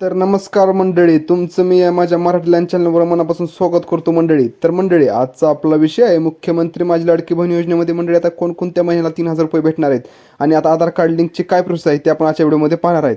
तर नमस्कार मंडळी, तुमचं मी माझ्या मराठी लाईन चॅनलवर मनापासून स्वागत करतो मंडळी. तर मंडळी, आजचा आपला विषय आहे मुख्यमंत्री माझी लाडकी बहीण योजनेमध्ये मंडळी आता कोणकोणत्या महिन्याला 3,000 रुपये भेटणार आहेत आणि आता आधार कार्ड लिंकची काय प्रोसेस आहे ते आपण आजच्या व्हिडिओमध्ये पाहणार आहेत.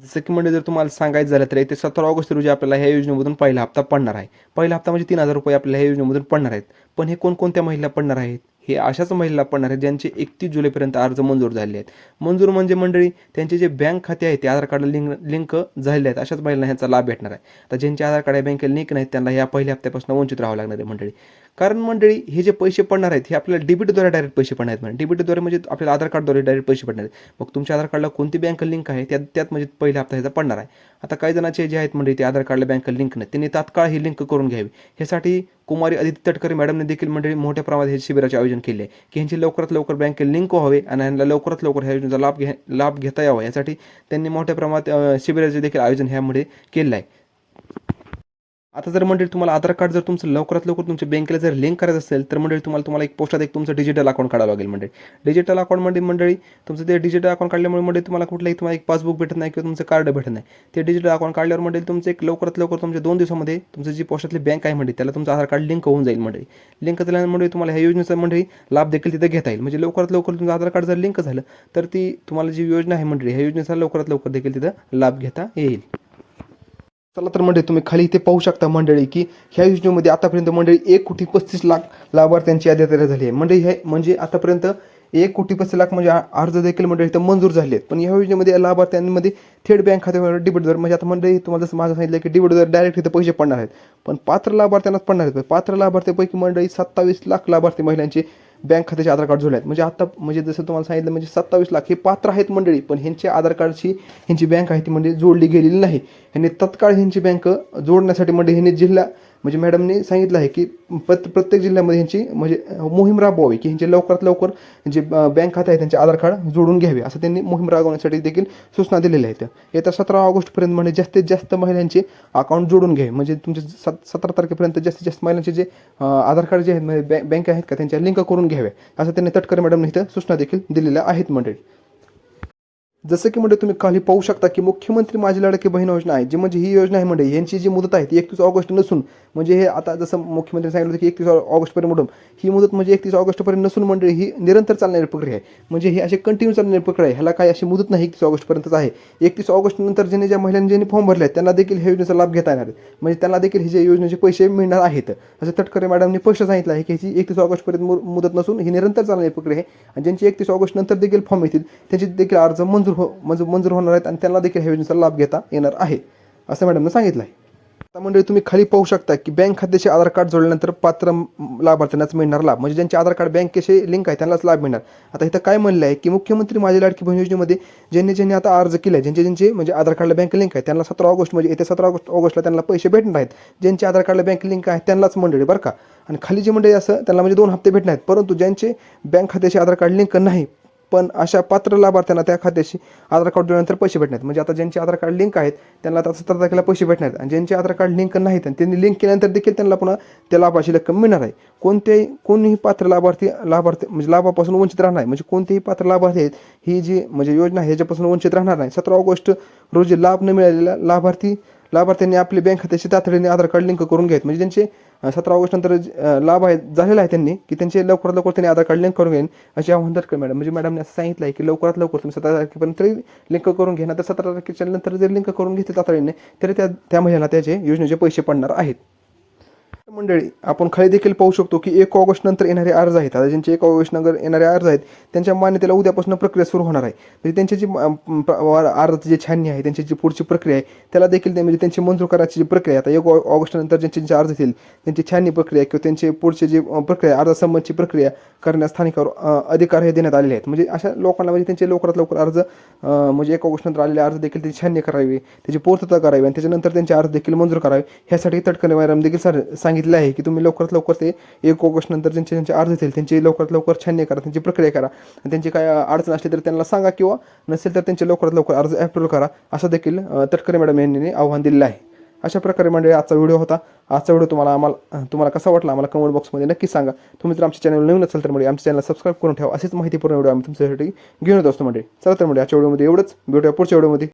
जसं की म्हणजे जर तुम्हाला सांगायचं झालं तर येते 17 ऑगस्ट रोजी आपल्याला ह्या योजनेमधून पहिला हप्ता पडणार आहे. पहिला हप्ता म्हणजे 3,000 रुपये आपल्याला ह्या योजनेमधून पडणार आहेत. पण हे कोणकोणत्या महिला पडणार आहेत? हे अशाच महिला पडणार आहेत ज्यांचे 31 जुलैपर्यंत अर्ज मंजूर झाले आहेत. मंजूर म्हणजे मंडळी त्यांचे जे बँक खाते आहेत ते आधार कार्डला लिंक झालेले आहेत, अशाच महिलांना ह्याचा लाभ भेटणार आहे. तर ज्यांचे आधार कार्ड या बँकेला लिंक नाहीत त्यांना ह्या पहिल्या हप्त्यापासून वंचित राहावं लागणार आहे मंडळी. कारण मंडळी हे जे पैसे पडणार आहेत हे आपल्याला डेबिटद्वारे डायरेक्ट पैसे पडणार आहेत. म्हणजे डेबिटद्वारे म्हणजे आपल्याला आधार कार्डद्वारे डायरेक्ट पैसे पडणार आहेत. मग तुमच्या आधार कार्डला कोणती बँक लिंक आहे त्यात म्हणजे पहिल्या हप्ता ह्याचा पडणार आहे. आता काही जणांचे जे आहेत म्हणजे ते आधार कार्डला बँक लिंक नाही, त्यांनी तात्काळ ही लिंक करून घ्यावी. ह्यासाठी कुमारी अदिती तटकरे मॅडमने देखील मंडळी मोठ्या प्रमाणात हे शिबिराचे आयोजन केले आहे की ह्यांची लवकरात लवकर बँकेला लिंक व्हावे आणि ह्यांना लवकरात लवकर ह्या योजनेचा लाभ घेता यावा. यासाठी त्यांनी मोठ्या प्रमाणात शिबिराचे देखील आयोजन ह्यामध्ये केलं आहे. आता जर मंडळी तुम्हाला आधार कार्ड जर तुमचं लवकरात लवकर तुमच्या बँकेला जर लिंक करायचं असेल तर मंडळी तुम्हाला एक पोस्टात एक तुमचं डिजिटल अकाउंट काढावं लागेल. म्हणजे डिजिटल अकाउंटमध्ये मंडळी तुमचं ते डिजिटल अकाउंट काढल्यामुळे मंडळी तुम्हाला एक पासबुक भेटत नाही किंवा तुमचं कार्ड भेटत नाही. ते डिजिटल अकाउंट काढल्यावर मंडळी तुमचं एक लवकरात लवकर तुमच्या 2 दिवसामध्ये तुमचं जी पोस्टातली बँक आहे मंडळी त्याला तुमचं आधार कार्ड लिंक होऊन जाईल. मंडळी लिंक झाल्यामुळे तुम्हाला ह्या योजनेचा मंडळी लाभ देखील तिथे घेता येईल. म्हणजे लवकरात लवकर तुमचं आधार कार्ड जर लिंक झालं तर ती तुम्हाला जी योजना आहे मंडळी ह्या योजनेचा लवकरात लवकर देखील तिथं लाभ घेता येईल. चला तर मंडळी, तुम्ही खाली इथे पाहू शकता मंडळी की ह्या योजनेमध्ये आतापर्यंत मंडळी 1,35,00,000 लाभार्थ्यांची यादी तयार झाली आहे. मंडळी हे म्हणजे आतापर्यंत 1,35,00,000 म्हणजे अर्ज देखील मंडळी इथं मंजूर झाले आहेत. पण ह्या योजनेमध्ये लाभार्थ्यांमध्ये थेट बँक खात्यावर डेबिटद्वारे म्हणजे आता मंडळी तुम्हाला जसं माझं सांगितलं की डेबिटद्वारे डायरेक्ट इथं पैसे पडणार आहेत. पण पात्र लाभार्थ्यांनाच पडणार आहेत. पात्र लाभार्थ्यांपैकी मंडळी 27,00,000 लाभार्थी महिलांचे बँक खात्याचे आधार कार्ड जोडले आहेत. म्हणजे आता म्हणजे जसं तुम्हाला सांगितलं म्हणजे 27,00,000 हे पात्र आहेत मंडळी, पण ह्यांच्या आधार कार्डची ह्यांची बँक आहे ती म्हणजे जोडली गेलेली नाही. ह्यांनी तत्काळ ह्यांची बँक जोडण्यासाठी म्हणजे ह्यांनी जिल्हा म्हणजे मॅडमने सांगितलं आहे की प्रत्येक जिल्ह्यामध्ये ह्यांची म्हणजे मोहीम राबवावी की ह्यांचे लवकरात लवकर जे बँक खाते आहे त्यांचे आधार कार्ड जोडून घ्यावे असं त्यांनी मोहीम राबवण्यासाठी देखील सूचना दिलेल्या आहेत. येत्या 17 ऑगस्टपर्यंत म्हणजे जास्तीत जास्त महिलांचे अकाउंट जोडून घ्यावे. म्हणजे तुमचे 17 तारखेपर्यंत जास्तीत जास्त महिलांचे जे आधार कार्ड जे आहेत बँक आहेत का त्यांच्या लिंक करून घ्यावे असं त्यांनी तटकरे मॅडमने इथं सूचना देखील दिलेल्या आहेत मंडळी. जसं की म्हणजे तुम्ही खाली पाहू शकता की मुख्यमंत्री माझी लाडकी बहीण योजना आहे जी म्हणजे ही योजना आहे म्हणजे यांची जी मुदत आहे ती 31 ऑगस्ट नसून म्हणजे हे आता जसं मुख्यमंत्री सांगितलं होतं की 31 ऑगस्टपर्यंत म्हणून ही मुदत म्हणजे 31 ऑगस्टपर्यंत नसून मंडळी ही निरंतर चालणारी प्रक्रिया आहे. म्हणजे ही अशी कंटिन्यू चालणारी प्रक्रिया आहे. ह्याला काही अशी मुदत नाही 31 ऑगस्टपर्यंतच आहे. 31 ऑगस्ट नंतर ज्या महिलांनी ज्यांनी फॉर्म भरले आहेत त्यांना देखील ह्या योजनेचा लाभ घेता येणार आहे. म्हणजे त्यांना देखील हे जे योजनेचे पैसे मिळणार आहेत असं तटकरे मॅडमने स्पष्ट सांगितलं आहे की ह्याची 31 ऑगस्टपर्यंत मुदत नसून ही निरंतर चालणारी प्रक्रिया आहे. आणि ज्यांची 31 ऑगस्ट नंतर देखील फॉर्म येतील त्यांचे देखील अर्ज मंजूर होणार आहेत आणि त्यांना देखील ह्या योजनेचा लाभ घेता येणार आहे असं मॅडमने सांगितलं आहे. आता मंडळी तुम्ही खाली पाहू शकता की बँक खात्याचे आधार कार्ड जोडल्यानंतर पात्र लाभार्थ्यांनाच मिळणार लाभ म्हणजे ज्यांचे आधार कार्ड बँकेचे लिंक आहे त्यांनाच लाभ मिळणार. आता इथं काय म्हणलं आहे की मुख्यमंत्री माझी लाडकी बहीण योजनेमध्ये ज्यांनी आता अर्ज केले ज्यांचे म्हणजे आधार कार्डला बँक लिंक आहे त्यांना 17 ऑगस्ट म्हणजे येत्या 17 ऑगस्टला त्यांना पैसे भेटणार आहेत. ज्यांचे आधार कार्डला बँक लिंक आहे त्यांनाच मंडळी बरं का. आणि खाली जे मंडळी असं त्यांना म्हणजे 2 हप्ते भेटणार आहेत. परंतु ज्यांचे बँक खात्याचे आधार कार्ड लिंक नाही पण अशा पात्र लाभार्थ्यांना त्या खात्याशी आधार कार्ड जोडल्यानंतर पैसे भेटणार. म्हणजे आता ज्यांचे आधार कार्ड लिंक आहेत त्यांना आता 17 तारखेला पैसे भेटणार आहेत आणि ज्यांचे आधार कार्ड लिंक नाहीत आणि त्यांनी लिंक केल्यानंतर देखील त्यांना पुन्हा त्या लाभाची रक्कम मिळणार आहे. कोणीही पात्र लाभार्थी म्हणजे लाभापासून वंचित राहणार नाही. म्हणजे कोणतेही पात्र लाभार्थी आहेत ही जी म्हणजे योजना आहे ह्याच्यापासून वंचित राहणार नाही. 17 ऑगस्ट रोजी लाभ न मिळालेल्या लाभार्थ्यांनी आपली बँक खात्याशी तातडीने आधार कार्ड लिंक करून घ्यायत. म्हणजे ज्यांचे 17 ऑगस्ट नंतर लाभ आहे झालेला आहे त्यांनी की त्यांचे लवकरात लवकर त्यांनी आधार कार्ड लिंक करून घेईन असे आव्हान तटकरे मॅडम म्हणजे मॅडमने असं सांगितलं आहे की लवकरात लवकर तुम्ही 17 तारखेपर्यंत तरी लिंक करून घ्या. तर 17 तारखेच्या नंतर जर लिंक करून घेतले तातडीने तरी त्या महिलांना त्याचे योजनेचे पैसे पडणार आहेत. मंडळी आपण खाली देखील पाहू शकतो की 1 ऑगस्ट नंतर येणारे अर्ज आहेत. आता ज्यांचे 1 ऑगस्ट नंतर येणारे अर्ज आहेत त्यांच्या मान्यतेला उद्यापासून प्रक्रिया सुरू होणार आहे. म्हणजे त्यांची जी अर्जाची जी छाननी आहे त्यांची जी पुढची प्रक्रिया आहे त्याला देखील म्हणजे त्यांची मंजूर करायची जी प्रक्रिया आहे आता 1 ऑगस्ट नंतर ज्यांचे अर्ज येतील त्यांची छाननी प्रक्रिया किंवा त्यांचे पुढचे जी प्रक्रिया अर्जासंबंधीची प्रक्रिया करण्यास स्थानिकावर अधिकार हे देण्यात आलेले आहेत. म्हणजे अशा लोकांना म्हणजे त्यांचे लवकरात लवकर अर्ज म्हणजे 1 ऑगस्ट नंतर आलेले अर्ज देखील त्याची छाननी करावी त्याची पूर्तता करावी आणि त्याच्यानंतर त्यांचे अर्ज देखील मंजूर करावे. ह्यासाठी तटकरे मॅडम देखील सांगितलं आहे की तुम्ही लवकरात लवकर ते 1 ऑगस्ट नंतर ज्यांचे अर्ज येतील त्यांची लवकरात लवकर छाननी करा त्यांची प्रक्रिया करा आणि त्यांची काय अडचण असली तर त्यांना सांगा किंवा नसेल तर त्यांचे लवकरात लवकर अर्ज अप्रूव्ह करा असं देखील तटकरे मॅडम यांनी आव्हान दिलेलं आहे. अशा प्रकारे मंडळी आजचा व्हिडिओ होता. आजचा व्हिडिओ तुम्हाला कसा वाटला आम्हाला कमेंट बॉक्समध्ये नक्की सांगा. तुम्ही जर आमच्या चॅनल नवीन असेल तर आमच्या चॅनल सबस्क्राईब करून ठेवा. अशीच माहितीपूर्ण व्हिडिओ आम्ही तुमच्यासाठी घेऊन येत असतो मंडळी. चला तर मंडळी आजच्या व्हिडिओमध्ये एवढंच. भेटूया पुढच्या व्हिडिओमध्ये.